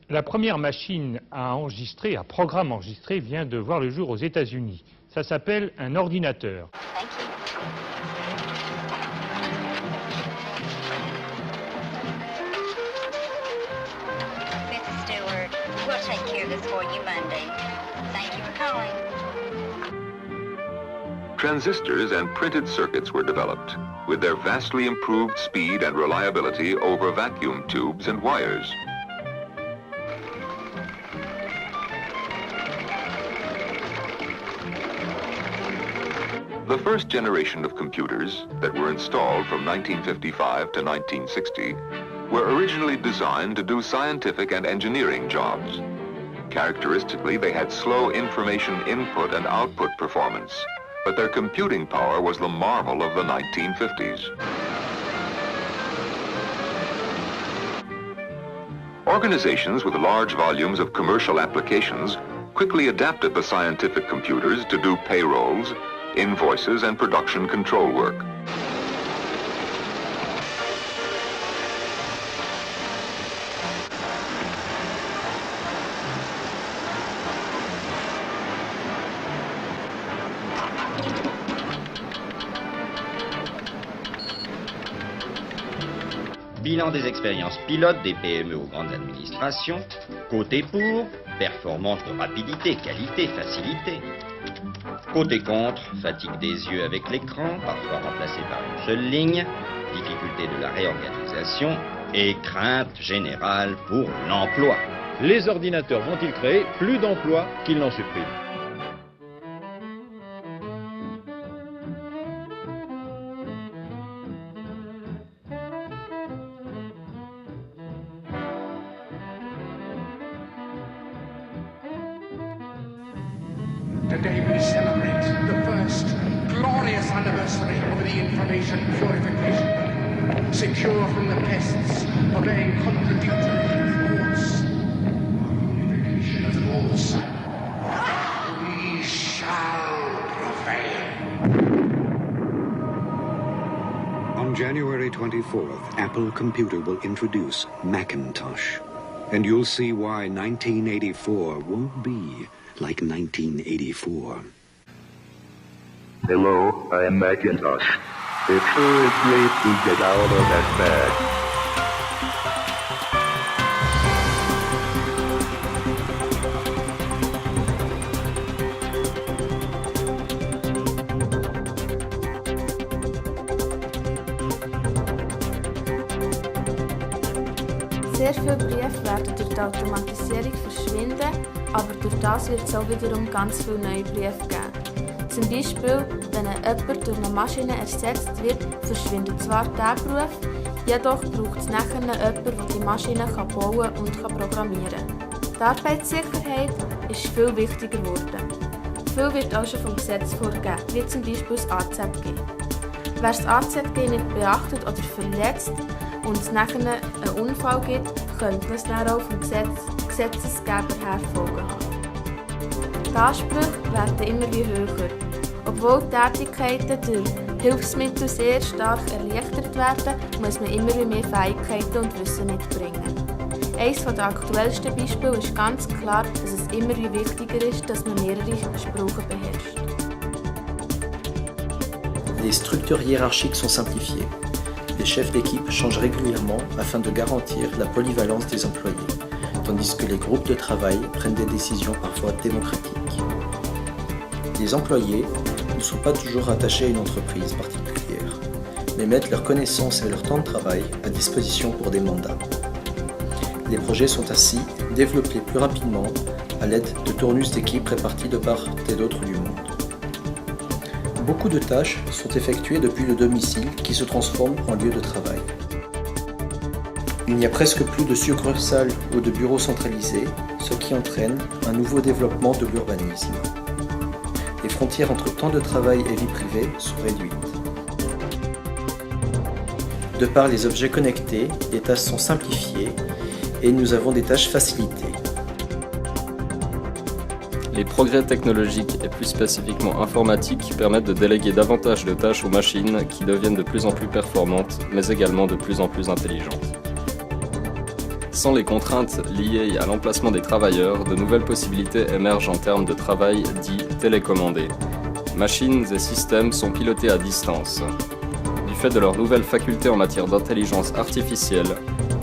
La première machine à enregistrer, à programme enregistré, vient de voir le jour aux États-Unis. Ça s'appelle un ordinateur. We'll take care of this for you Monday. Thank you for calling. Transistors and printed circuits were developed, with their vastly improved speed and reliability over vacuum tubes and wires. The first generation of computers that were installed from 1955 to 1960 were originally designed to do scientific and engineering jobs. Characteristically, they had slow information input and output performance, but their computing power was the marvel of the 1950s. Organizations with large volumes of commercial applications quickly adapted the scientific computers to do payrolls, invoices, and production control work. Bilan des expériences pilotes des PME aux grandes administrations. Côté pour, performance de rapidité, qualité, facilité. Côté contre, fatigue des yeux avec l'écran, parfois remplacé par une seule ligne, difficulté de la réorganisation et crainte générale pour l'emploi. Les ordinateurs vont-ils créer plus d'emplois qu'ils n'en suppriment ? Today we celebrate the first glorious anniversary of the information purification, secure from the pests of a contradictory force. Purification of force. We shall prevail. On January 24th, Apple Computer will introduce Macintosh. And you'll see why 1984 won't be like 1984. Hello, I am Macintosh. It sure is great to get out of that bag. Sehr viele Briefe werden durch die Automatisierung verschwinden, aber durch das wird es auch wiederum ganz viele neue Briefe geben. Zum Beispiel, wenn jemand durch eine Maschine ersetzt wird, verschwindet zwar dieser Beruf, jedoch braucht es nachher jemanden, der die Maschine bauen und programmieren kann. Die Arbeitssicherheit ist viel wichtiger geworden. Viel wird auch schon vom Gesetz vorgegeben, wie zum Beispiel das AZG. Wer das AZG nicht beachtet oder verletzt und es nachher einen Unfall gibt, könnte es dann auch vom Gesetzesgeber her Folgen haben. Die Ansprüche werden immer wie höher. Obwohl Tätigkeiten durch Hilfsmittel sehr stark erleichtert werden, muss man immer wie mehr Fähigkeiten und Wissen mitbringen. Eines der aktuellsten Beispiele ist ganz klar, dass es immer wie wichtiger ist, dass man mehrere Sprachen beherrscht. Les structures hiérarchiques sont simplifiées. Les chefs d'équipe changent régulièrement afin de garantir la polyvalence des employés, tandis que les groupes de travail prennent des décisions parfois démocratiques. Les employés ne sont pas toujours attachés à une entreprise particulière, mais mettent leurs connaissances et leur temps de travail à disposition pour des mandats. Les projets sont ainsi développés plus rapidement à l'aide de tournus d'équipes répartis de part et d'autre du monde. Beaucoup de tâches sont effectuées depuis le domicile qui se transforme en lieu de travail. Il n'y a presque plus de succursales ou de bureaux centralisés, ce qui entraîne un nouveau développement de l'urbanisme. Les frontières entre temps de travail et vie privée sont réduites. De par les objets connectés, les tâches sont simplifiées et nous avons des tâches facilitées. Les progrès technologiques et plus spécifiquement informatiques permettent de déléguer davantage de tâches aux machines qui deviennent de plus en plus performantes, mais également de plus en plus intelligentes. Sans les contraintes liées à l'emplacement des travailleurs, de nouvelles possibilités émergent en termes de travail dit télécommandé. Machines et systèmes sont pilotés à distance. Du fait de leurs nouvelles facultés en matière d'intelligence artificielle,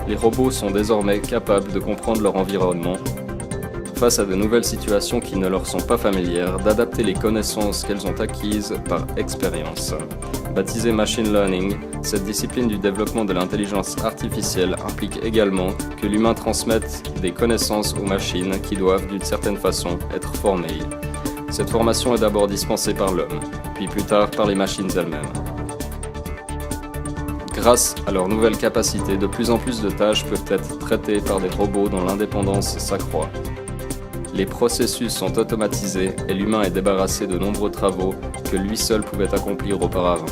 les robots sont désormais capables de comprendre leur environnement, face à de nouvelles situations qui ne leur sont pas familières, d'adapter les connaissances qu'elles ont acquises par expérience. Baptisée machine learning, cette discipline du développement de l'intelligence artificielle implique également que l'humain transmette des connaissances aux machines qui doivent, d'une certaine façon, être formées. Cette formation est d'abord dispensée par l'homme, puis plus tard par les machines elles-mêmes. Grâce à leurs nouvelles capacités, de plus en plus de tâches peuvent être traitées par des robots dont l'indépendance s'accroît. Les processus sont automatisés et l'humain est débarrassé de nombreux travaux que lui seul pouvait accomplir auparavant.